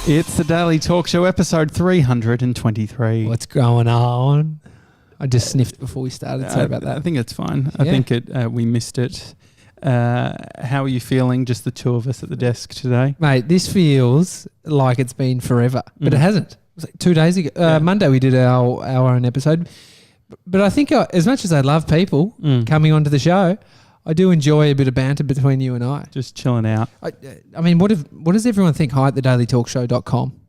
It's the Daily Talk Show, episode 323. What's going on? I just sniffed before we started. Sorry about that. I think it's fine. I think we missed it. How are you feeling, just the two of us at the desk today? Mate, this feels like it's been forever, but it hasn't. It was like 2 days ago. Monday we did our own episode. But I think as much as I love people coming onto the show, I do enjoy a bit of banter between you and I. Just chilling out. I mean, what does everyone think? Hi at thedailytalkshow.com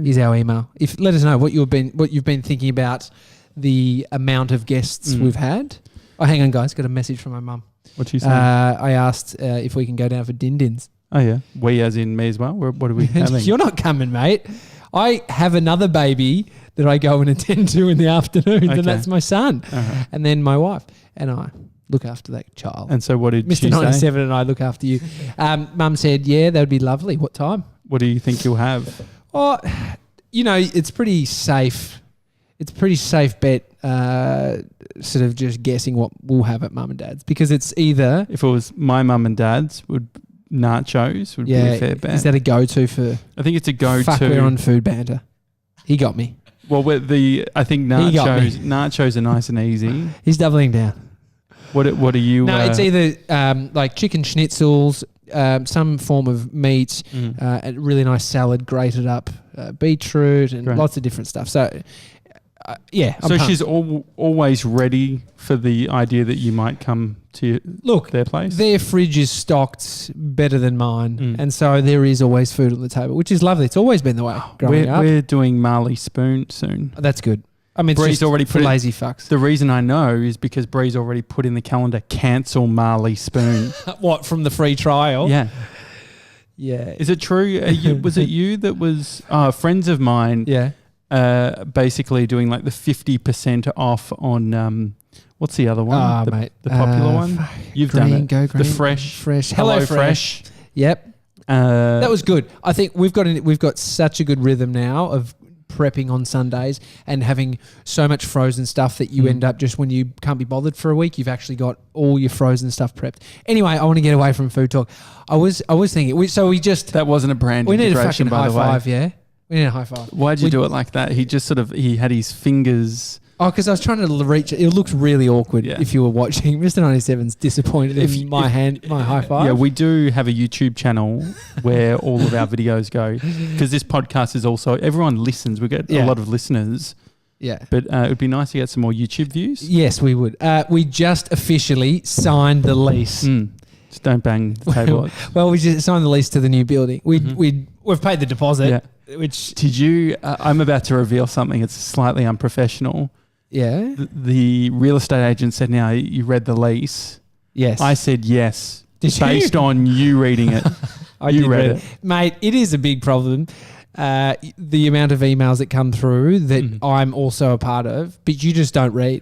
is our email. Let us know what you've been thinking about the amount of guests we've had. Oh, hang on, guys. Got a message from my mum. What's she saying? I asked if we can go down for din-dins. Oh, yeah. We as in me as well? What are we having? You're not coming, mate. I have another baby that I go and attend to in the afternoon, and that's my son. Uh-huh. And then my wife and I look after that child. And so what did Mr. she 97 say? and I look after you. Mum said, yeah, that would be lovely. What time? What do you think you'll have? Oh, it's pretty safe. It's a pretty safe bet, sort of just guessing what we'll have at Mum and Dad's, because it's either... If it was my mum and dad's, nachos would be a fair bet. Is that a go-to for... I think it's a go-to. Fuck, we're on food banter. He got me. Well, I think nachos are nice and easy. He's doubling down. What are you... No, it's either like chicken schnitzels, some form of meat, a really nice salad, grated up beetroot, and lots of different stuff. So... So she's always ready for the idea that you might come to their place? Their fridge is stocked better than mine, and so there is always food on the table, which is lovely. It's always been the way growing up. We're doing Marley Spoon soon. Oh, that's good. I mean, Bree's already put lazy fucks. The reason I know is because Bree's already put in the calendar, cancel Marley Spoon. What, from the free trial? Yeah. Yeah. Is it true? Was it you that was... friends of mine... Yeah. Basically doing like the 50% off on what's the other one? Mate. The popular one. You've done it. Go green. The fresh. Hello Fresh. Yep. That was good. I think we've got such a good rhythm now of prepping on Sundays and having so much frozen stuff that you end up, just when you can't be bothered for a week, you've actually got all your frozen stuff prepped. Anyway, I want to get away from food talk. I was thinking. That wasn't a brand. We need a fucking high five. Yeah. We need a high five. Why'd you do it like that? He just he had his fingers... Oh, because I was trying to reach it. It looked really awkward if you were watching. Mr. 97's disappointed in my high five. Yeah, we do have a YouTube channel where all of our videos go, because this podcast is also... Everyone listens. We get a lot of listeners. Yeah. But it would be nice to get some more YouTube views. Yes, we would. We just officially signed the lease. Just don't bang the table. Well, we just signed the lease to the new building. We've paid the deposit. Yeah. Which did you? I'm about to reveal something. It's slightly unprofessional. Yeah. The real estate agent said, "Now you read the lease." Yes. I said yes. Based on you reading it. You read it, mate. It is a big problem. The amount of emails that come through that I'm also a part of, but you just don't read.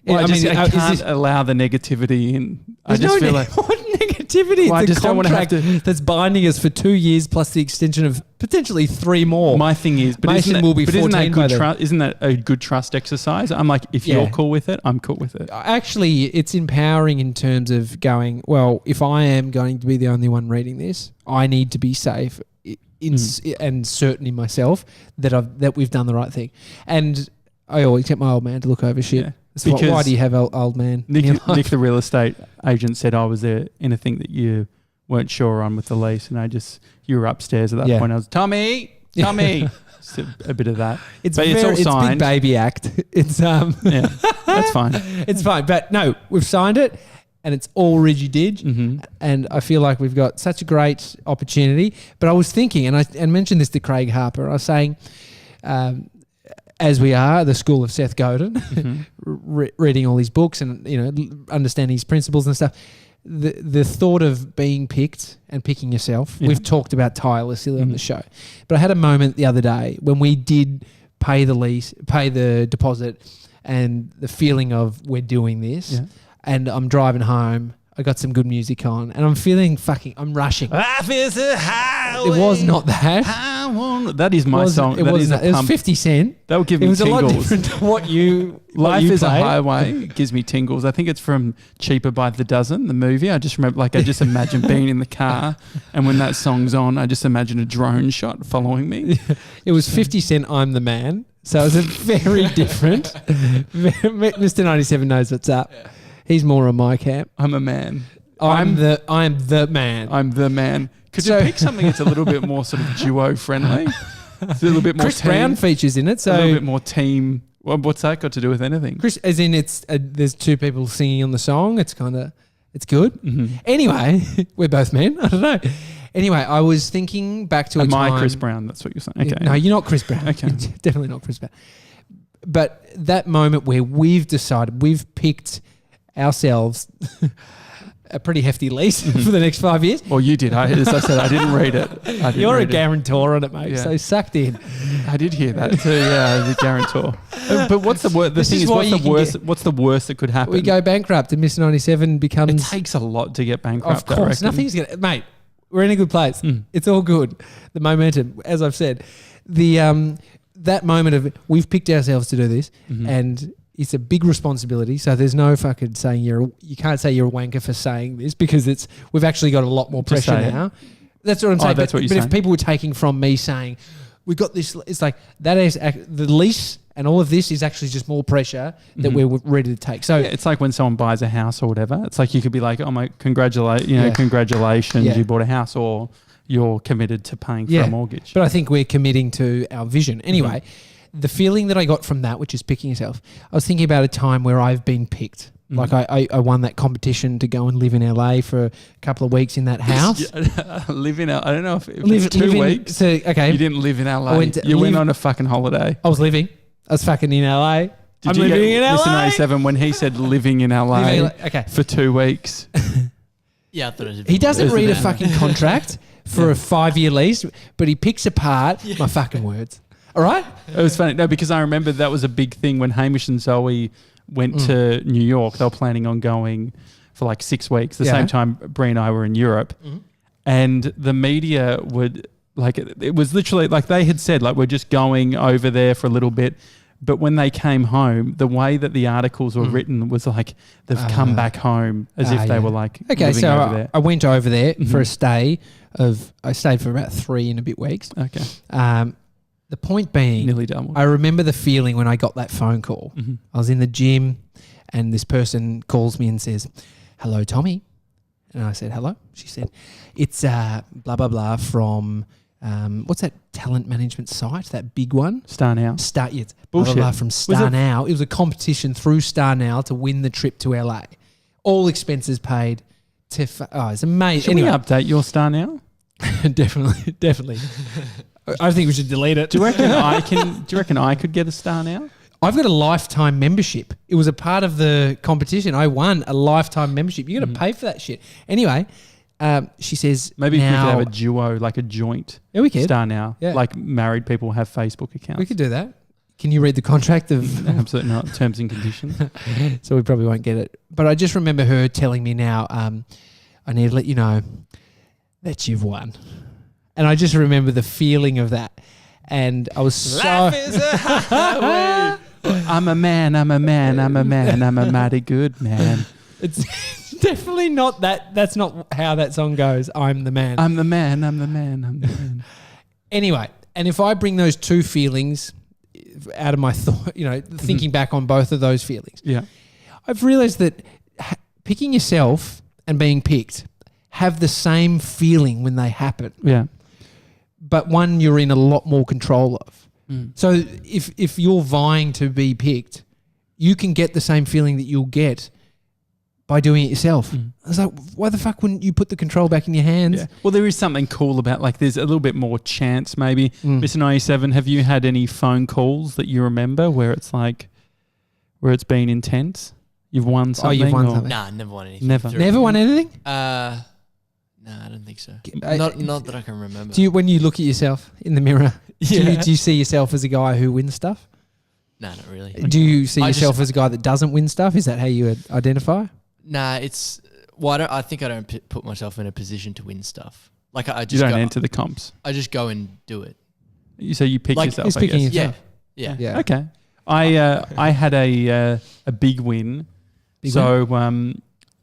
Well, I can't allow the negativity in. I just feel like what negativity? Well, it's a contract that's binding us for 2 years plus the extension of potentially 3 more. My thing is, Mason will be 14 isn't that a good trust exercise? I'm like, if you're cool with it, I'm cool with it. Actually, it's empowering in terms of going, well, if I am going to be the only one reading this, I need to be safe and certain in myself that we've done the right thing. And I always get my old man to look over shit. Yeah. Why do you have old man? Nick, the real estate agent, said, was there anything that you weren't sure on with the lease? And you were upstairs at that point. I was, Tommy. Just a bit of that. It's all signed. It's big baby act. It's yeah, that's fine. It's fine. But no, we've signed it and it's all ridgy-dig. And I feel like we've got such a great opportunity. But I was thinking, and I mentioned this to Craig Harper, I was saying, as we are, the school of Seth Godin, reading all his books and understanding his principles and stuff. The thought of being picked and picking yourself, we've talked about tirelessly on the show. But I had a moment the other day when we did pay the deposit, and the feeling of we're doing this. Yeah. And I'm driving home. I got some good music on, and I'm feeling I'm rushing. Life is a highway. It was not that. That is my song. It was 50 Cent. That would give me tingles. It was a lot different to what you Life is played. a highway. It gives me tingles. I think it's from Cheaper by the Dozen, the movie. I just remember, I just imagine being in the car, and when that song's on, I just imagine a drone shot following me. It was 50 Cent, I'm the Man. So it was a very different. Mr. 97 knows what's up. He's more on my camp. I'm a man. I'm the man. I'm the man. Could you pick something that's a little bit more sort of duo friendly? It's a little bit more Chris Brown features in it. So a little bit more team. Well, what's that got to do with anything? Chris, as in there's two people singing on the song. It's good. Mm-hmm. Anyway, we're both men. I don't know. Anyway, I was thinking back to a time. Am I Chris Brown? That's what you're saying. Okay. No, you're not Chris Brown. Okay. You're definitely not Chris Brown. But that moment where we've picked ourselves a pretty hefty lease for the next 5 years. Well, you did. As I said, I didn't read it. You're a guarantor on it, mate. Yeah. So sucked in. I did hear that too. Yeah, the guarantor. But what's the worst? The thing is, what's the worst that could happen? We go bankrupt, and Mr. 97 becomes. It takes a lot to get bankrupt. Of course, nothing's gonna, mate. We're in a good place. It's all good. The momentum, as I've said, that moment of we've picked ourselves to do this, and it's a big responsibility. So there's no fucking saying you can't say you're a wanker for saying this, because we've actually got a lot more pressure now. That's what I'm saying. That's what you're saying. If people were taking from me saying we've got this, it's like that is the lease. And all of this is actually just more pressure that we're ready to take. So it's like when someone buys a house or whatever. It's like you could be like, "Oh my, congratulations! You bought a house," or you're committed to paying for a mortgage. But I think we're committing to our vision. Anyway, the feeling that I got from that, which is picking yourself, I was thinking about a time where I've been picked. Like I won that competition to go and live in LA for a couple of weeks in that house. Live in LA. I don't know if it's 2 weeks. So, okay. You didn't live in LA. You went on a fucking holiday. I was living. I was fucking in LA. I'm living in LA. Mr. 97, when he said living in LA for 2 weeks. Yeah, I thought it was he doesn't read a fucking contract for a 5-year lease, but he picks apart my fucking words. All right? It was funny. No, because I remember that was a big thing when Hamish and Zoe went to New York. They were planning on going for like 6 weeks. The same time Brie and I were in Europe. And the media would... Like it was literally like they had said, like, we're just going over there for a little bit. But when they came home, the way that the articles were written was like they've come back home as if they were like living over there. I went over there for a stay I stayed for about 3 and a bit weeks. Okay. The point being, nearly done. I remember the feeling when I got that phone call. I was in the gym and this person calls me and says, "Hello, Tommy." And I said, "Hello." She said, "It's blah, blah, blah from... what's that talent management site? That big one? Star Now. Bullshit. Blah, blah, blah, from Star Now. It was a competition through Star Now to win the trip to LA. All expenses paid. It's amazing. Should we update your Star Now? Definitely. I think we should delete it. Do you reckon I could get a Star Now? I've got a lifetime membership. It was a part of the competition. I won a lifetime membership. You got to pay for that shit. Anyway. She says maybe we could have a duo, like a joint. Yeah, we could. Star Now. Yeah. Like married people have Facebook accounts. We could do that. Can you read the contract of... Absolutely not. Terms and conditions. So we probably won't get it. But I just remember her telling me now, I need to let you know that you've won. And I just remember the feeling of that. And I was Life is a highway. I'm a man. I'm a mighty good man. It's... Definitely not that. That's not how that song goes. I'm the man. I'm the man. Anyway, and if I bring those two feelings out of my thought, thinking back on both of those feelings, I've realized that picking yourself and being picked have the same feeling when they happen. Yeah. But one you're in a lot more control of. So if you're vying to be picked, you can get the same feeling that you'll get by doing it yourself. I was like, why the fuck wouldn't you put the control back in your hands? Yeah. Well, there is something cool about, like, there's a little bit more chance maybe. Mr. 97, have you had any phone calls that you remember where it's like, where it's been intense? You've won something? Oh, you've won something? Nah, never won anything. Never won anything? Nah, I don't think so. Not that I can remember. Do you, when you look at yourself in the mirror, do you see yourself as a guy who wins stuff? No, not really. Do you see yourself as a guy that doesn't win stuff? Is that how you identify? Nah, it's Well, I think I don't put myself in a position to win stuff. Like I You just don't go, enter the comps. I just go and do it. So you pick Like, yourself. he's I picking guess. yourself. Yeah. Okay. I had a big win.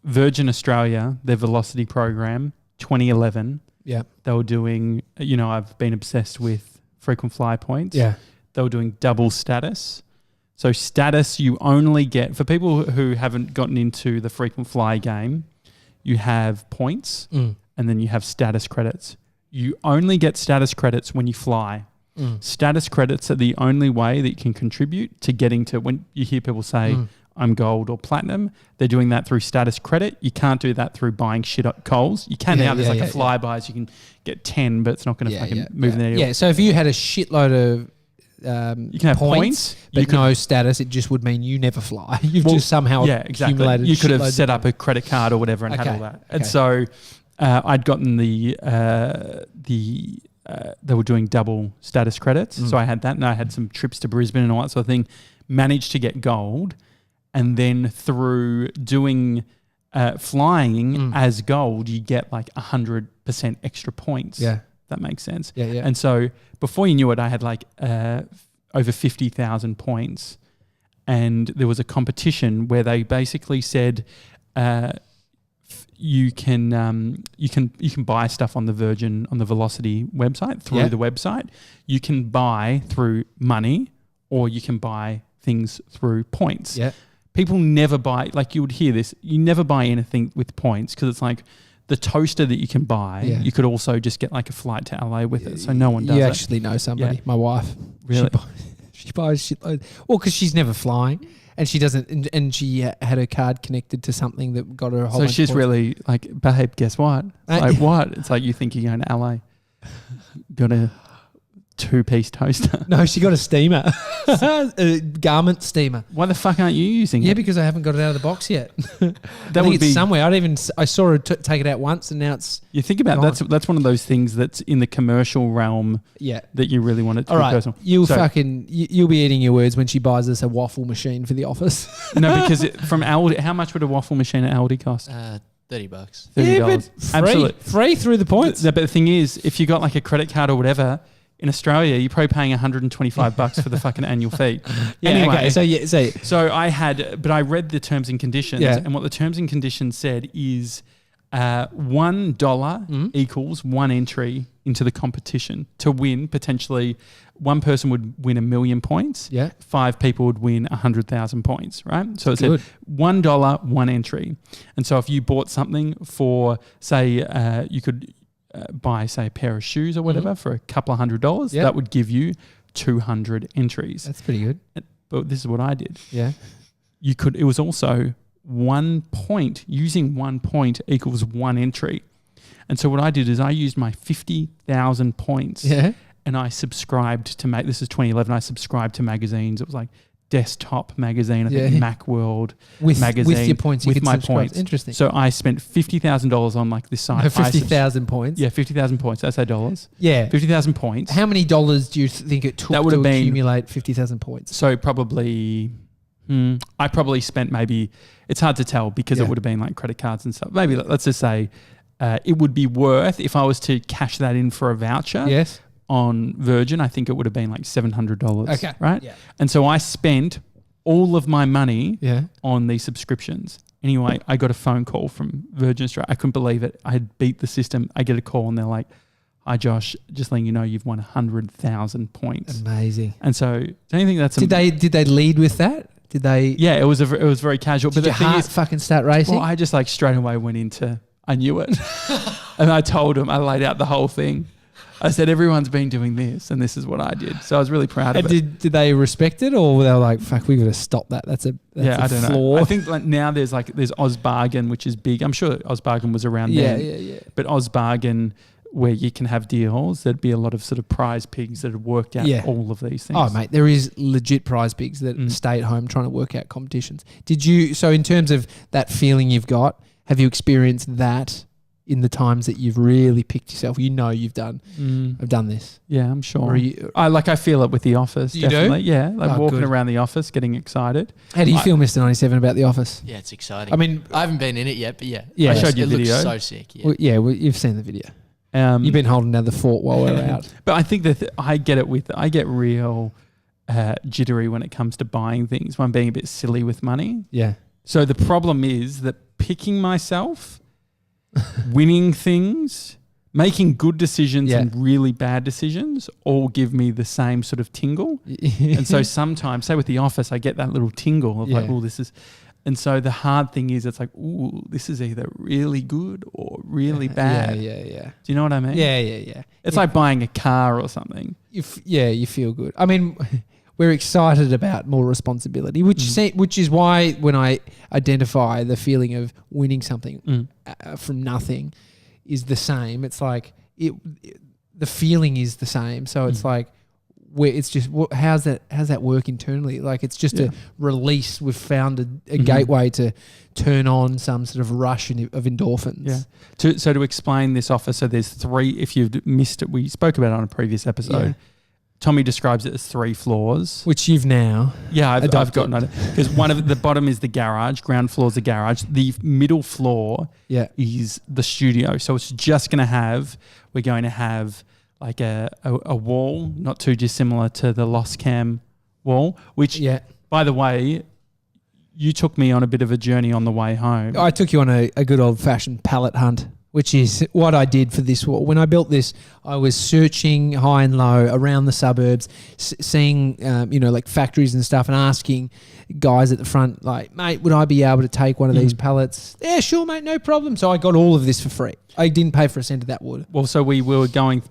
Virgin Australia, their Velocity program, 2011. Yeah. They were doing. I've been obsessed with frequent flyer points. Yeah. They were doing double status. So status you only get for people who haven't gotten into the frequent flyer game. You have points and then you have status credits. You only get status credits when you fly. Status credits are the only way that you can contribute to getting to when you hear people say, I'm gold or platinum. They're doing that through status credit. You can't do that through buying shit at Coles. You can now. There's a flybuys. You can get 10, but it's not going to fucking move the needle. Yeah, so if you had a shitload of you can have points but no status, it just would mean you never fly. You've just somehow accumulated. You could have set up a credit card or whatever and had all that. And so I'd gotten they were doing double status credits. So I had that, and I had some trips to Brisbane and all that sort of thing. Managed to get gold, and then through doing flying as gold, you get like 100% extra points. Yeah. That makes sense. Yeah. And so before you knew it, I had like over 50,000 points, and there was a competition where they basically said you can buy stuff on the Velocity website through the website. You can buy through money, or you can buy things through points. Yeah. People never buy, like you would hear this, you never buy anything with points because it's like the toaster that you can buy, you could also just get like a flight to LA with it. So no one does it. You actually know somebody, my wife. Really? She buys shitloads. Well, because she's never flying and she doesn't, and she had her card connected to something that got her a whole bunch So she's of points. Really like, babe, guess what? It's like, what? It's like you think you're going to LA. Got a 2-piece toaster. No, she got a steamer. A garment steamer. Why the fuck aren't you using it? Yeah, because I haven't got it out of the box yet. That would be somewhere. I saw her take it out once, and now it's. You think about that's one of those things that's in the commercial realm. Yeah. That you really want it to be personal. You'll be eating your words when she buys us a waffle machine for the office. No, because from Aldi, how much would a waffle machine at Aldi cost? $30. $30. Yeah, but free through the points. But the thing is, if you got like a credit card or whatever. In Australia, you're probably paying $125 for the fucking annual fee. Anyway, so I read the terms and conditions, and what the terms and conditions said is $1 equals one entry into the competition to win. Potentially, one person would win 1 million points. Yeah, 5 people would win 100,000 points. Right. So it said $1, one entry, and so if you bought something for, say, you could. Buy, say, a pair of shoes or whatever for a couple of $100, that would give you 200 entries. That's pretty good. But this is what I did. Yeah. It was also 1 point. Using 1 point equals one entry. And so what I did is I used my 50,000 points and I subscribed to this is 2011. I subscribed to magazines. It was like Desktop magazine, I think Macworld magazine. With your points, with my points. Interesting. So I spent $50,000 on like this site. 50,000 points? Yeah, 50,000 points. That's $dollars. Yeah. 50,000 points. How many dollars do you think it took to accumulate 50,000 points? So probably, I probably spent maybe, it's hard to tell because it would have been like credit cards and stuff. Maybe let's just say it would be worth, if I was to cash that in for a voucher. Yes. On Virgin, I think it would have been like $700. Okay. Right? Yeah. And so I spent all of my money on these subscriptions. Anyway, I got a phone call from Virgin Australia. I couldn't believe it. I had beat the system. I get a call and they're like, hi, Josh, just letting you know you've won 100,000 points. Amazing. And so don't you think that's... Did they lead with that? Did they... Yeah, it was very casual. Did your heart fucking start racing? Well, I just like straight away went into... I knew it. And I told them, I laid out the whole thing. I said, everyone's been doing this, and this is what I did. So I was really proud of it. Did they respect it, or they were like, fuck, we got to stop that? That's a I don't know. I think like now there's Oz Bargain, which is big. I'm sure Oz Bargain was around then. Yeah. But Oz Bargain, where you can have deals, there'd be a lot of sort of prize pigs that have worked out all of these things. Oh, mate, there is legit prize pigs that stay at home trying to work out competitions. So in terms of that feeling you've got, have you experienced that in the times that you've really picked yourself? You know you've done. I've done this. Yeah, I'm sure. Or you, I feel it with The Office. You definitely. do? Yeah, like walking good. around the office, getting excited. How do you feel, Mr. 97, about The Office? Yeah, it's exciting. I mean, I haven't been in it yet, but yeah. I showed you it a video. looks so sick. Yeah. well, you've seen the video. You've You've been holding down the fort while we're out. But I think that I get real jittery when it comes to buying things. When I'm being a bit silly with money. Yeah. So the problem is that picking myself, winning things, making good decisions and really bad decisions all give me the same sort of tingle. And so sometimes, say with The Office, I get that little tingle of like, oh, this is... And so the hard thing is it's like, ooh, this is either really good or really bad. Yeah. Do you know what I mean? Yeah. It's like buying a car or something. You feel good. I mean, we're excited about more responsibility, which is why when I identify the feeling of winning something from nothing is the same. It's like the feeling is the same. So it's like, where it's just how's that work internally? Like it's just a release. We've found a gateway to turn on some sort of rush of endorphins. Yeah. So to explain this offer, so there's 3. If you've missed it, we spoke about it on a previous episode. Yeah. Tommy describes it as 3 floors, which you've now. Yeah, I've gotten it because one of the bottom is the garage. Ground floor is the garage. The middle floor is the studio. So it's just going to have. We're going to have like a wall, not too dissimilar to the Lost Cam wall, which, by the way, you took me on a bit of a journey on the way home. I took you on a good old-fashioned pallet hunt, which is what I did for this wall. When I built this, I was searching high and low around the suburbs, seeing, like factories and stuff and asking guys at the front, like, mate, would I be able to take one of these pallets? Yeah, sure, mate, no problem. So I got all of this for free. I didn't pay for a cent of that wood. Well, so we were going,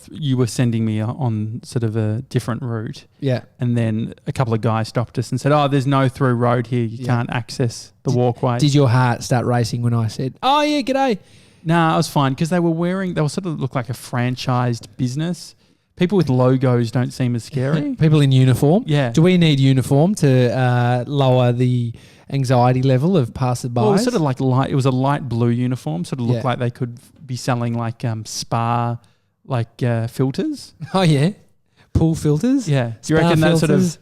you were sending me on sort of a different route. Yeah. And then a couple of guys stopped us and said, oh, there's no through road here. You can't access the walkway. Did your heart start racing when I said, oh, yeah, g'day? Nah, I was fine because they were sort of look like a franchised business. People with logos don't seem as scary. People in uniform. Yeah. Do we need uniform to lower the anxiety level of passersby? Well, it was sort of like light. It was a light blue uniform. Sort of looked like they could be selling like spa, like filters. Oh yeah, pool filters. Yeah. Do you reckon that sort of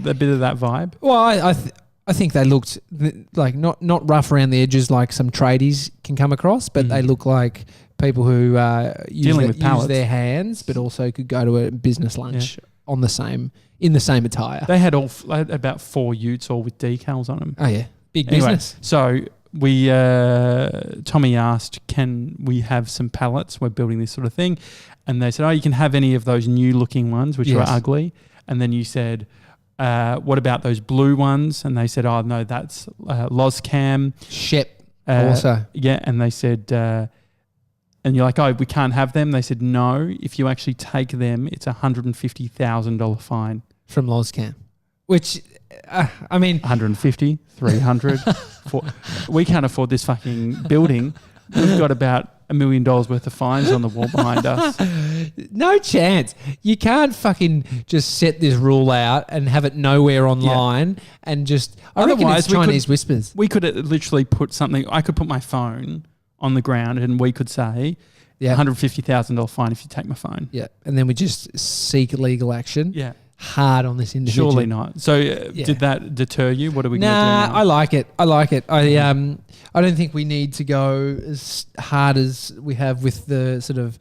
a bit of that vibe? Well, I think they looked like not rough around the edges like some tradies can come across, but they look like people who use their hands, but also could go to a business lunch in the same attire. They had about 4 utes all with decals on them. Oh yeah, big business. So we Tommy asked, can we have some pallets? We're building this sort of thing, and they said, oh, you can have any of those new looking ones, which are ugly. And then you said, what about those blue ones? And they said, oh no, that's Loscam. Shep also. Yeah, and they said. And you're like, oh, we can't have them. They said, no, if you actually take them, it's $150,000 fine. From Loscam. Which, I mean... 150, 300. We can't afford this fucking building. We've got about $1 million worth of fines on the wall behind us. No chance. You can't fucking just set this rule out and have it nowhere online and just... Otherwise, it's Chinese whispers. We could literally put something... I could put my phone on the ground and we could say $150,000 fine if you take my phone. Yeah. And then we just seek legal action. Yeah. Hard on this individual. Surely not. So did that deter you? What are we going to do now? I like it. I don't think we need to go as hard as we have with the sort of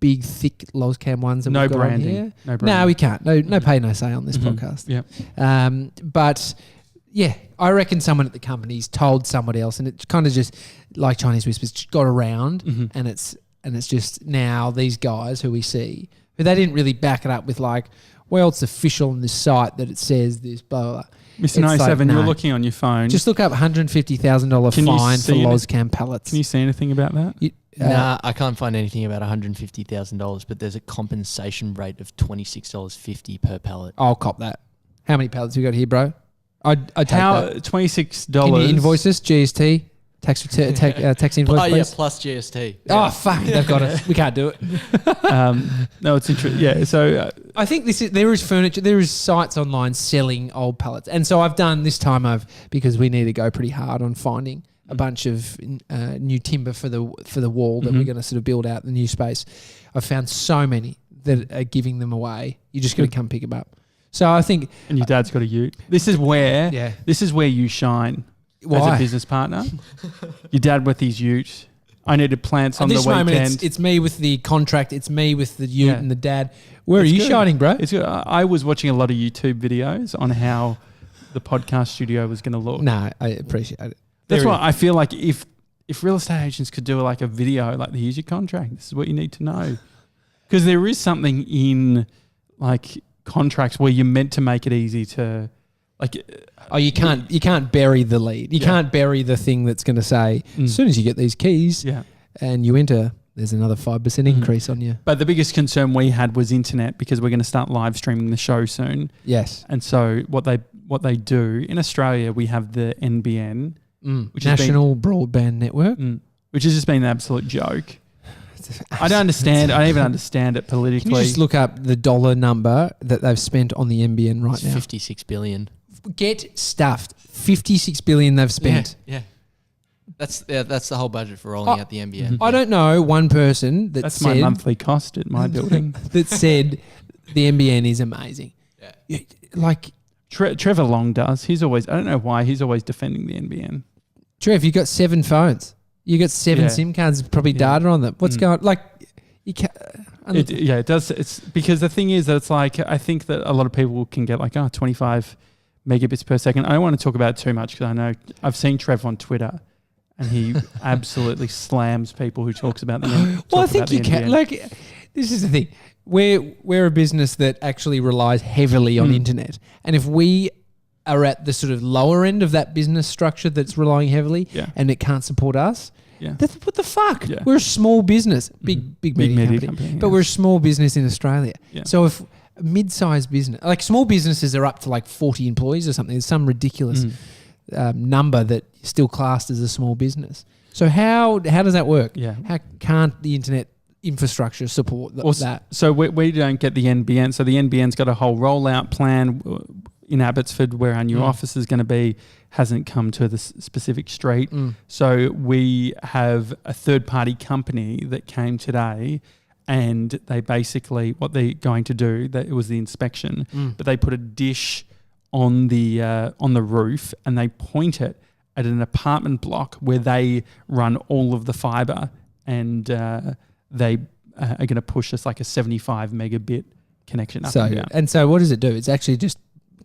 big, thick Loscam ones that we've got branding. on here. No branding. No, we can't. No pay, no say on this podcast. Yeah. But... yeah, I reckon someone at the company's told somebody else, and it kind of just like Chinese whispers got around, and it's just now these guys who we see, who they didn't really back it up with like, well, it's official on this site that it says this, blah, blah, blah. Mr. 97, you're looking on your phone. Just look up $150,000 fine for Loscam pallets. Can you see anything about that? Nah, I can't find anything about $150,000, but there's a compensation rate of $26.50 per pallet. I'll cop that. How many pallets we got here, bro? I'd take that. $26. Can you invoice us? GST? Tax invoice, Oh, yeah, please? plus GST. Oh, fuck. They've got it. We can't do it. No, it's interesting. Yeah, so... I think there is furniture, there is sites online selling old pallets. And so I've done this time because we need to go pretty hard on finding a bunch of new timber for the wall that we're going to sort of build out the new space. I've found so many that are giving them away. You're just going to come pick them up. So I think, and your dad's got a ute. This is where you shine as a business partner. Your dad with his ute. I needed plants on the weekend. Moment, it's me with the contract. It's me with the ute and the dad. Where are you shining, bro? It's good. I was watching a lot of YouTube videos on how the podcast studio was going to look. No, I appreciate it. That's why I feel like if real estate agents could do like a video, like here's your contract, this is what you need to know, because there is something in like contracts where you're meant to make it easy to, like. Oh, you can't bury the lead. You can't bury the thing that's going to say as soon as you get these keys, and you enter, there's another 5% increase on you. But the biggest concern we had was internet, because we're going to start live streaming the show soon. Yes, and so what they do in Australia, we have the NBN. Which National Broadband Network, which has just been an absolute joke. I don't understand. I don't even understand it politically. Can you just look up the dollar number that they've spent on the NBN right now? 56 billion. Get stuffed. 56 billion they've spent. Yeah. That's the whole budget for rolling out the NBN. I don't know one person that's said, my monthly cost at my building that said the NBN is amazing. Yeah. Like Trevor Long does. I don't know why he's always defending the NBN. Trev, you got 7 phones. You got 7 SIM cards, probably data on them. What's going? Like, you can't. It does. It's because the thing is that it's like, I think that a lot of people can get like 25 megabits per second. I don't want to talk about it too much because I know I've seen Trev on Twitter, and he absolutely slams people who talks about the NBN. Well, I think you can. Like, this is the thing. We're a business that actually relies heavily on internet, and if we are at the sort of lower end of that business structure that's relying heavily, and it can't support us, what the fuck? Yeah. We're a small business, big media company, but we're a small business in Australia. Yeah. So if a mid-sized business, like small businesses are up to like 40 employees or something, there's some ridiculous number that is still classed as a small business. So how does that work? Yeah. How can't the internet infrastructure support that? So we don't get the NBN. So the NBN's got a whole rollout plan in Abbotsford where our new office is going to be, hasn't come to the specific street. So we have a third-party company that came today, and they basically, what they're going to do, it was the inspection, but they put a dish on the roof and they point it at an apartment block where they run all of the fibre, and they are going to push us like a 75 megabit connection up and down. And so what does it do? It's actually just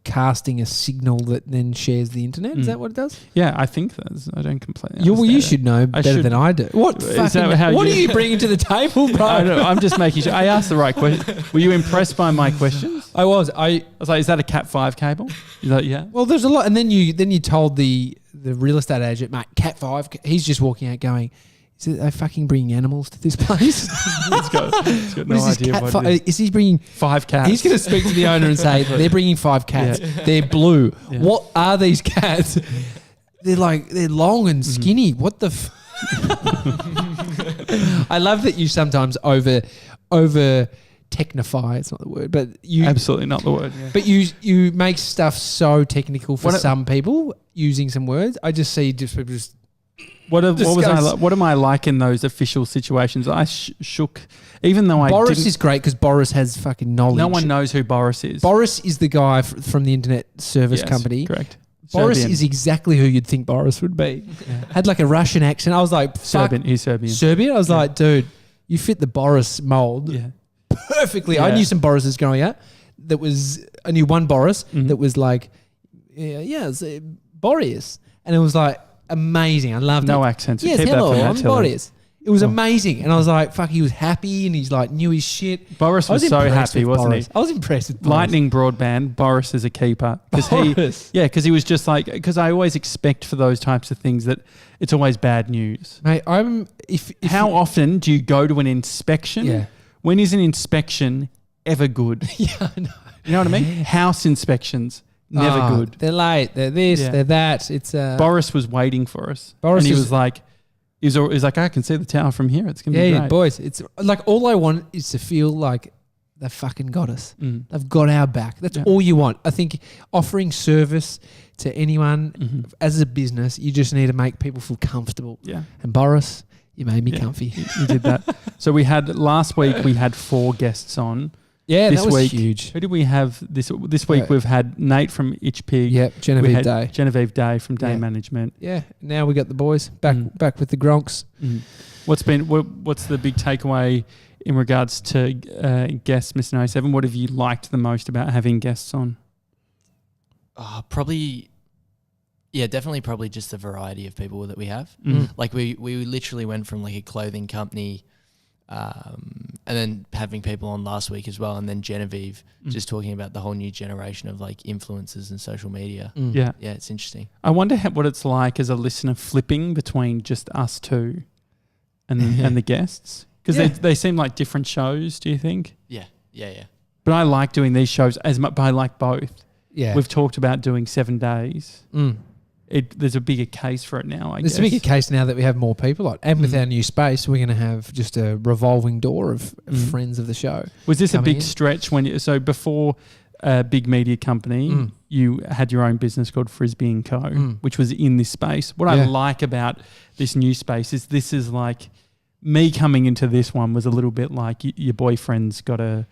casting a signal that then shares the internet. Is that what it does? Yeah, I think that's. I don't completely. You should know better than I do. What are you bringing to the table, bro? I'm just making sure I asked the right question. Were you impressed by my questions? I was. I was like, is that a Cat 5 cable? You're like, yeah. Well, there's a lot, and then you told the real estate agent, mate, Cat 5. He's just walking out going, is they fucking bringing animals to this place? He's got no idea what it is. Is he bringing 5 cats? He's going to speak to the owner and say, they're bringing 5 cats. Yeah. They're blue. Yeah. What are these cats? They're long and skinny. What the I love that you sometimes over technify. It's not the word, but you absolutely not the word. Yeah. But you make stuff so technical for some people using some words. I just see people just. What am I like in those official situations? I shook, even though Boris is great because Boris has fucking knowledge. No one knows who Boris is. Boris is the guy from the internet service company. Correct. Boris Serbian. is exactly who you'd think Boris would be. Yeah. Had like a Russian accent. I was like, Serbian. He's Serbian. Serbian? I was like, dude, you fit the Boris mold perfectly. Yeah. I knew some Borises growing up. I knew one Boris that was like, it's Boris. And it was like, amazing. I loved it. No accents. Yes, hello, I'm Boris. It was amazing. And I was like, fuck, he was happy and he's like, knew his shit. Boris was so happy, wasn't he? I was impressed with Boris. Lightning Broadband, Boris is a keeper. Because he was just like, because I always expect for those types of things that it's always bad news. Mate, how often do you go to an inspection? Yeah. When is an inspection ever good? Yeah, I know. You know what I mean? House inspections. Never good. They're late. They're this. They're that. It's Boris was waiting for us. And he was like, I can see the tower from here. It's gonna be great. Boys. It's like all I want is to feel like they've fucking got us. They've got our back. That's all you want. I think offering service to anyone as a business, you just need to make people feel comfortable. Yeah. And Boris, you made me comfy. You did that. So last week we had 4 guests on. Yeah, this that was week, huge. Who did we have this week? We've had Nate from Itch Pig. Yep, Genevieve Day. Genevieve Day from Day Management. Yeah, now we got the boys back with the Gronks. What's the big takeaway in regards to guests, Mr. 97? What have you liked the most about having guests on? Definitely probably just the variety of people that we have. Like we literally went from like a clothing company, and then having people on last week as well, and then Genevieve just talking about the whole new generation of like influencers and social media. Yeah, it's interesting. I wonder what it's like as a listener flipping between just us two and the guests, because they seem like different shows. Do you think? Yeah. But I like doing these shows as much. But I like both. Yeah, we've talked about doing 7 days. There's a bigger case for it now, I guess. There's a bigger case now that we have more people on. And with our new space, we're going to have just a revolving door of friends of the show. Was this a big stretch so before a big media company, you had your own business called Frisbee & Co., which was in this space. What I like about this new space is this is like me coming into this one was a little bit like your boyfriend's got a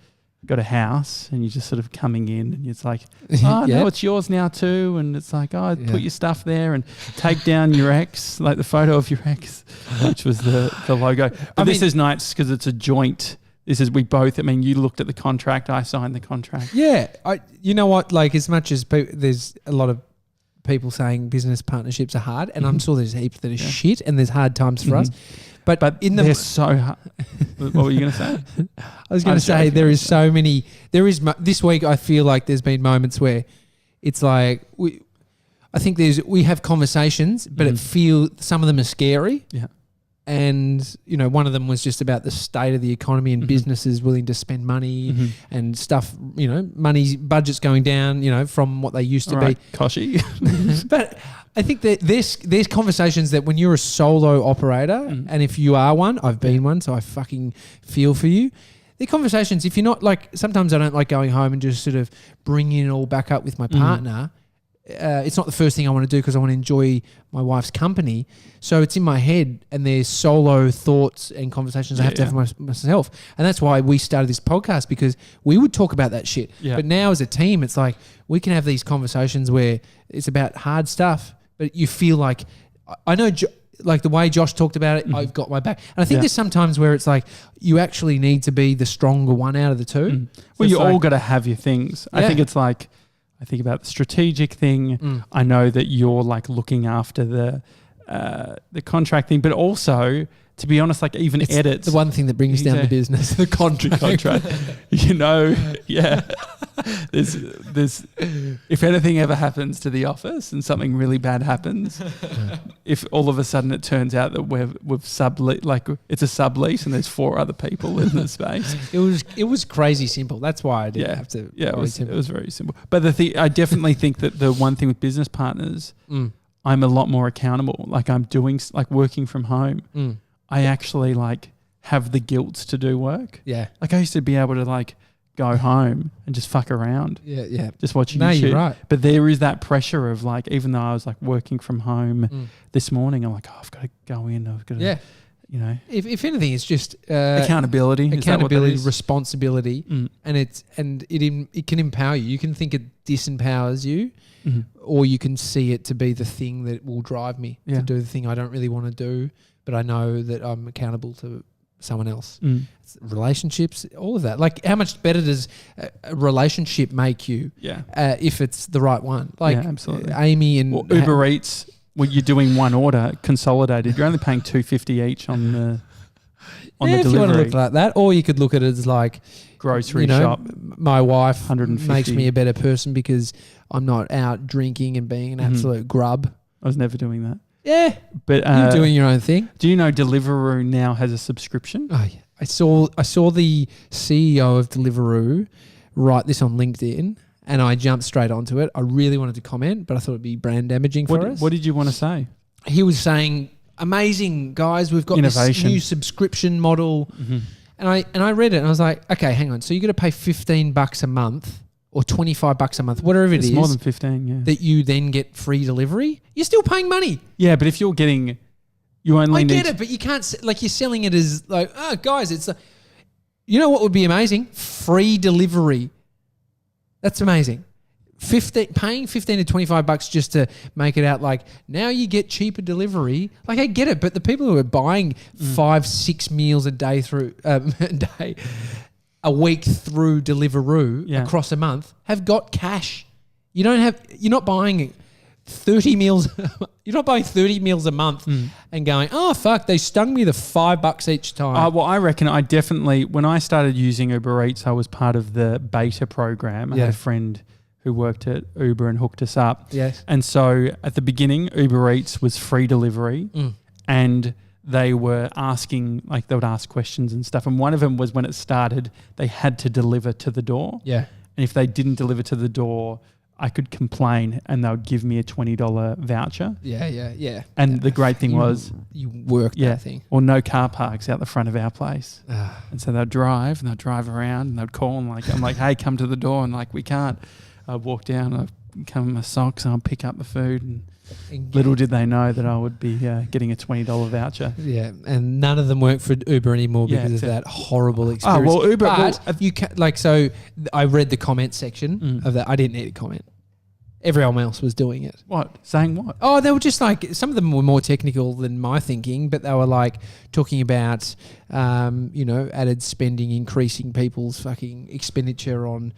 house and you're just sort of coming in and it's like, no, it's yours now too. And it's like, put your stuff there and take down your ex, like the photo of your ex, which was the logo. But this is nice because it's a joint. This is, you looked at the contract, I signed the contract. Yeah. You know what, like as much as there's a lot of people saying business partnerships are hard, and I'm sure there's heaps that are shit and there's hard times for us. But they're so hard. What were you going to say? I was going to say this week I feel like there's been moments where it's like I think we have conversations, but some of them are scary. Yeah. And, one of them was just about the state of the economy and businesses willing to spend money and stuff, budgets going down, from what they used to be. Koshy. But I think that there's conversations that when you're a solo operator, and if you are one, I've been one, so I fucking feel for you. The conversations, if you're not like, sometimes I don't like going home and just sort of bringing it all back up with my partner. It's not the first thing I want to do because I want to enjoy my wife's company. So it's in my head and there's solo thoughts and conversations I have to have with myself. And that's why we started this podcast, because we would talk about that shit. Yeah. But now as a team, it's like we can have these conversations where it's about hard stuff, but you feel like, I know like the way Josh talked about it, I've got my back. And I think there's sometimes where it's like you actually need to be the stronger one out of the two. Well, you all got to have your things. I think it's like, I think about the strategic thing. I know that you're like looking after the contract thing, but also, to be honest, like even it's edits. The one thing that brings down the business, the contract. There's if anything ever happens to the office and something really bad happens, if all of a sudden it turns out that we've sublet, like it's a sublease and there's 4 other people in the space. It was crazy simple. That's why I didn't have to. Yeah, it was very simple. But I definitely think that the one thing with business partners, I'm a lot more accountable. Like I'm doing, like working from home. I actually like have the guilt to do work. Yeah. Like I used to be able to like go home and just fuck around. Yeah. Just watching shit. You're right. But there is that pressure of like, even though I was like working from home this morning, I'm like, I've got to go in. I've got to, If anything, it's just accountability, responsibility, and it can empower you. You can think it disempowers you, or you can see it to be the thing that will drive me to do the thing I don't really want to do, but I know that I'm accountable to someone else. Relationships, all of that. Like, how much better does a relationship make you? If it's the right one. Like, absolutely. Amy and Uber Eats. Well, you're doing one order consolidated. You're only paying $2.50 each on the if delivery. You want to look like that, or you could look at it as like grocery shop. My wife makes me a better person because I'm not out drinking and being an absolute grub. I was never doing that. Yeah, but you're doing your own thing. Do you know Deliveroo now has a subscription? Oh yeah, I saw the CEO of Deliveroo write this on LinkedIn. And I jumped straight onto it. I really wanted to comment, but I thought it'd be brand damaging for us. What did you want to say? He was saying, amazing, guys. We've got this new subscription model. And I read it and I was like, okay, hang on. So you got to pay $15 a month or $25 a month, whatever it is. It's more than 15, yeah. That you then get free delivery. You're still paying money. Yeah, but if you're getting, you only I need. get it, but you can't, like, you're selling it as like, oh, guys, it's, you know what would be amazing? Free delivery. That's amazing. Paying $15 to $25 just to make it out like now you get cheaper delivery. Like I get it, but the people who are buying 5-6 meals a day through a week through Deliveroo across a month have got cash. You're not buying 30 meals. You're not buying 30 meals a month and going, oh fuck, they stung me the $5 each time. Well, I reckon I definitely, when I started using Uber Eats, I was part of the beta program. I had a friend who worked at Uber and hooked us up. Yes. And so at the beginning, Uber Eats was free delivery and they were asking, like they would ask questions and stuff. And one of them was when it started, they had to deliver to the door. Yeah. And if they didn't deliver to the door, I could complain and they would give me a $20 voucher. Yeah. And the great thing was... You worked that thing. Or no car parks out the front of our place. And so they'd drive around and they'd call and I'm like, hey, come to the door. And like, we can't. I'd walk down, I'd come in my socks and I'd pick up the food and little did they know that I would be getting a $20 voucher. Yeah, and none of them work for Uber anymore because of that horrible experience. Oh, well, Uber... But you can, like, so I read the comment section of that. I didn't need a comment. Everyone else was doing it. What? Saying what? Oh, they were just like, some of them were more technical than my thinking, but they were like talking about, added spending, increasing people's fucking expenditure on,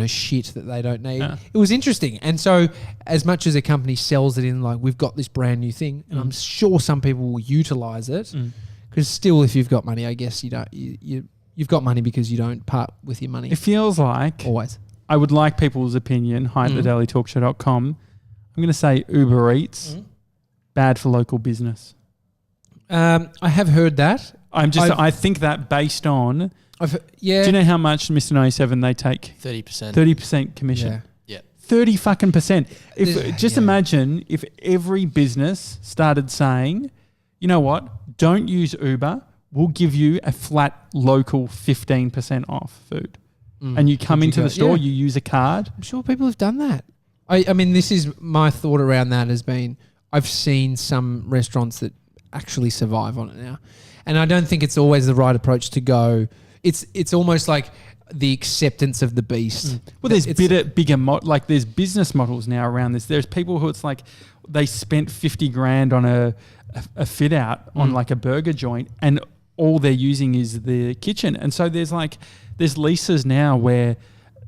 shit that they don't need. It was interesting. And so as much as a company sells it in like, we've got this brand new thing, and I'm sure some people will utilize it because still, if you've got money, I guess you don't, you've got money because you don't part with your money. It feels like... Always. I would like people's opinion, hi@thedailytalkshow.com. I'm going to say Uber Eats, bad for local business. I have heard that. I think that based on... Do you know how much Mr. 97 they take? 30%. 30% commission. Yeah. 30 fucking percent. Imagine if every business started saying, you know what, don't use Uber, we'll give you a flat local 15% off food. And you come into the store, you use a card. I'm sure people have done that. I mean, this is my thought around that has been, I've seen some restaurants that actually survive on it now. And I don't think it's always the right approach to go. It's almost like the acceptance of the beast. Well, there's bigger there's business models now around this. There's people who it's like they spent 50 grand on a fit out on like a burger joint and all they're using is the kitchen. And so there's leases now where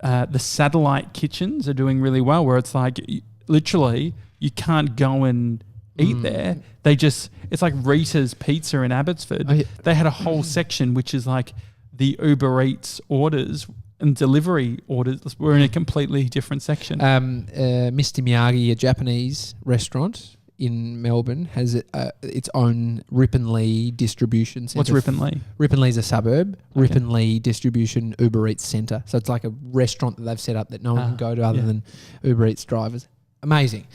the satellite kitchens are doing really well, where it's like literally you can't go and eat there. It's like Rita's Pizza in Abbotsford. They had a whole section which is like the Uber Eats orders and delivery orders were in a completely different section. Mr. Miyagi, a Japanese restaurant in Melbourne, has its own Ripponlea distribution centre. What's Ripponlea? Ripponlea's a suburb. Okay. Ripponlea distribution Uber Eats centre. So it's like a restaurant that they've set up that no one can go to other than Uber Eats drivers. Amazing.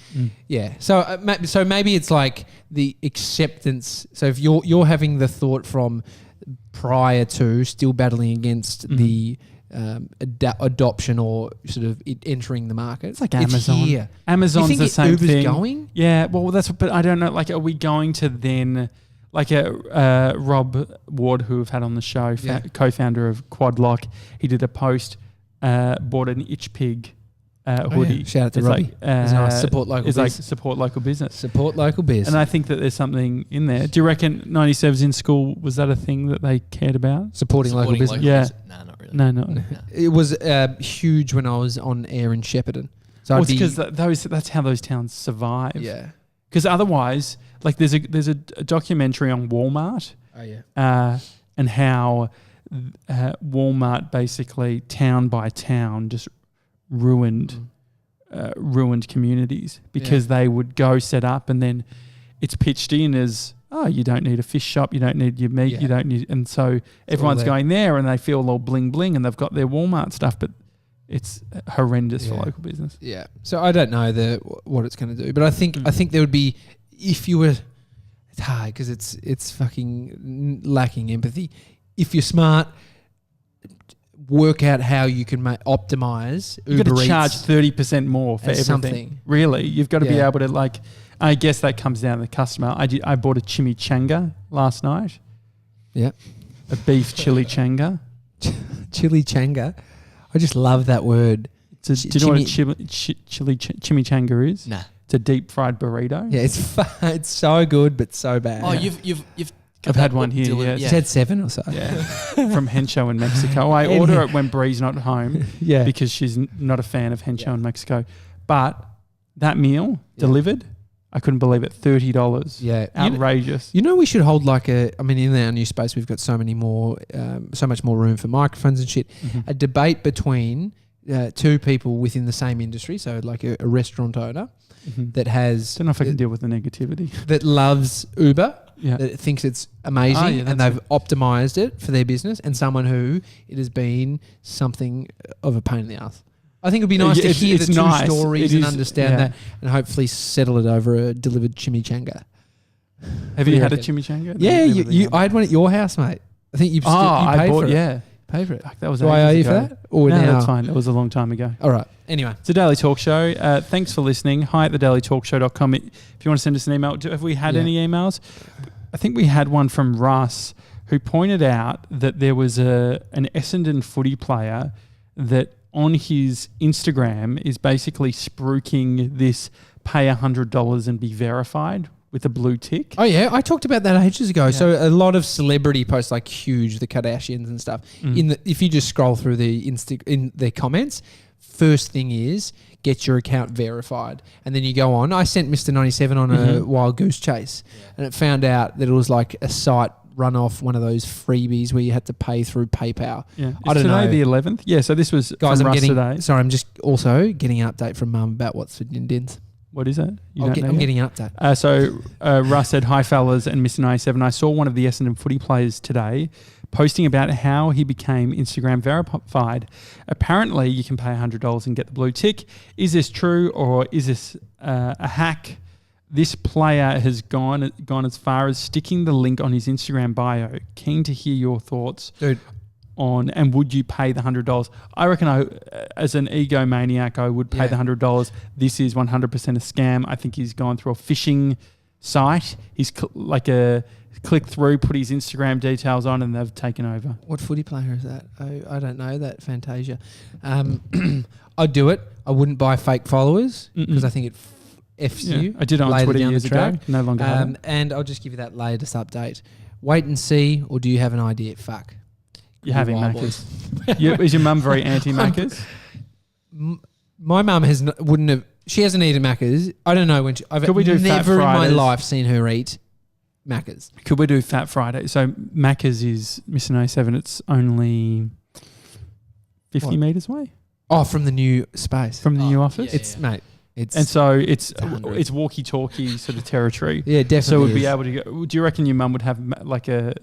Yeah. So so maybe it's like the acceptance. So if you're having the thought from prior to still battling against the adoption or sort of it entering the market. It's like Amazon. It's here. Amazon's the same Uber's thing. Going? Yeah, well, but I don't know. Like, are we going to then, like Rob Ward, who we've had on the show, co-founder of Quad Lock, he did a post, bought an Itch Pig hoodie. Shout out to Robbie. It's nice. Support local business. It's like support local business. Support local business. And I think that there's something in there. Do you reckon 97's in school, was that a thing that they cared about? Supporting local business? Yeah. No, not really. No. It was huge when I was on air in Shepparton. So it's because that's how those towns survive. Yeah. Because otherwise, like there's a documentary on Walmart. Oh yeah. And how Walmart basically town by town just ruined communities because they would go set up and then it's pitched in as, oh, you don't need a fish shop, you don't need your meat, you don't need, and so everyone's going there and they feel all bling bling and they've got their Walmart stuff, but it's horrendous for local business. Yeah. So I don't know what it's going to do, but I think there would be, if you were, it's hard because it's fucking lacking empathy. if you're smart, work out how you can optimize You've got Uber to charge Eats 30% more for as everything. something. Really, you've got to be Yeah. able to like. I guess that comes down to the customer. I bought a chimichanga last night. Yeah. A beef chili changa. Chili changa. I just love that word. Do you know what a chimichanga is? Nah. It's a deep fried burrito. Yeah, it's so good but so bad. Oh, Yeah. you've I've had one here. Yeah. It's had 7 or so. Yeah. From Henshaw in Mexico. I order it when Bree's not home Yeah. because she's not a fan of Henshaw in Mexico. But that meal delivered, I couldn't believe it. $30. Yeah. Outrageous. You know, we should hold in our new space, we've got so much more room for microphones and shit. Mm-hmm. A debate between two people within the same industry, so like a restaurant owner that has... Don't know if I can deal with the negativity. That loves Uber, Yeah. that thinks it's amazing and they've optimized it for their business, and someone who it has been something of a pain in the ass. I think it would be nice to hear the two stories and understand that, and hopefully settle it over a delivered chimichanga. Have you had a chimichanga? Yeah, I had one at your house, mate. I think you paid for it. Yeah. Paid for it. Fuck, that was Do I owe you ages for ago. that? Or No, now? that's fine. It was a long time ago. All right. Anyway. It's a Daily Talk Show. Thanks for listening. Hi at thedailytalkshow.com. If you want to send us an email, have we had any emails? I think we had one from Russ who pointed out that there was an Essendon footy player that on his Instagram is basically spruiking this pay $100 and be verified with a blue tick. Oh, yeah. I talked about that ages ago. Yeah. So a lot of celebrity posts, like huge, the Kardashians and stuff. If you just scroll through in their comments, first thing is get your account verified. And then you go on. I sent Mr. 97 on a wild goose chase, and it found out that it was like a site run off one of those freebies where you had to pay through PayPal. Yeah. I don't know. Today the 11th? Yeah, so this was guys, from Russ today. Sorry, I'm just also getting an update from Mum about what's for Din Dins. What is it? I'm getting an update. So Russ said, hi fellas and Mr. 97. I saw one of the Essendon footy players today posting about how he became Instagram verified. Apparently you can pay $100 and get the blue tick. Is this true or is this a hack? This player has gone as far as sticking the link on his Instagram bio. Keen to hear your thoughts. Dude. On, and would you pay the $100? I reckon as an egomaniac, I would pay the $100. This is 100% a scam. I think he's gone through a phishing site. He's clicked through, put his Instagram details on, and they've taken over. What footy player is that? I don't know that. Fantasia. I'd do it. I wouldn't buy fake followers because I think it F's you. I did it on Twitter years ago. No longer have it. And I'll just give you that latest update. Wait and see, or do you have an idea? Fuck. You're having Maccas. Is your mum very anti-Maccas? My mum wouldn't have. She hasn't eaten Maccas. I don't know when. I've never in my life seen her eat Maccas. Could we do Fat Friday? So Maccas is Mr. 97. It's only 50 metres away. Oh, from the new space. From the new office? Mate. And so it's walkie-talkie sort of territory. Yeah, definitely. So we'd be able to go. Do you reckon your mum would have like a...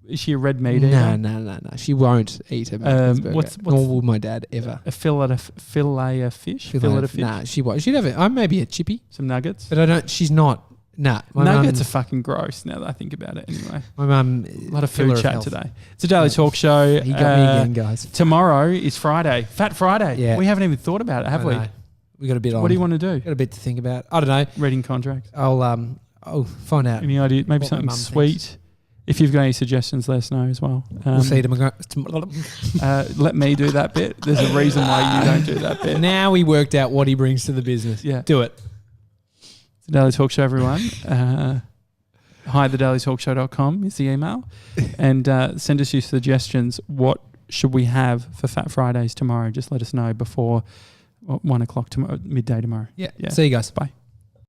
Is she a red meat eater? No. She won't eat a Macca's burger. Nor will my dad ever. A fillet of fish? Fillet of fish? Nah, she won't. She'd have it. Maybe a chippy. Some nuggets? But I don't. She's not. Nah. Nuggets are fucking gross now that I think about it anyway. My mum... A lot of food chat today. It's a Daily Talk Show. You got me again, guys. Tomorrow is Friday. Fat Friday. Yeah. We haven't even thought about it, have we? We got a bit on. What do you want to do? Got a bit to think about. I don't know. Reading contracts. I'll find out. Any idea? Maybe something sweet. Thinks. If you've got any suggestions, let us know as well. We'll see let me do that bit. There's a reason why you don't do that bit. Now we worked out what he brings to the business. Yeah. Do it. It's a Daily Talk Show, everyone. Hi at thedailytalkshow.com is the email. And send us your suggestions. What should we have for Fat Fridays tomorrow? Just let us know before 1 o'clock tomorrow, midday tomorrow. Yeah. See you guys. Bye.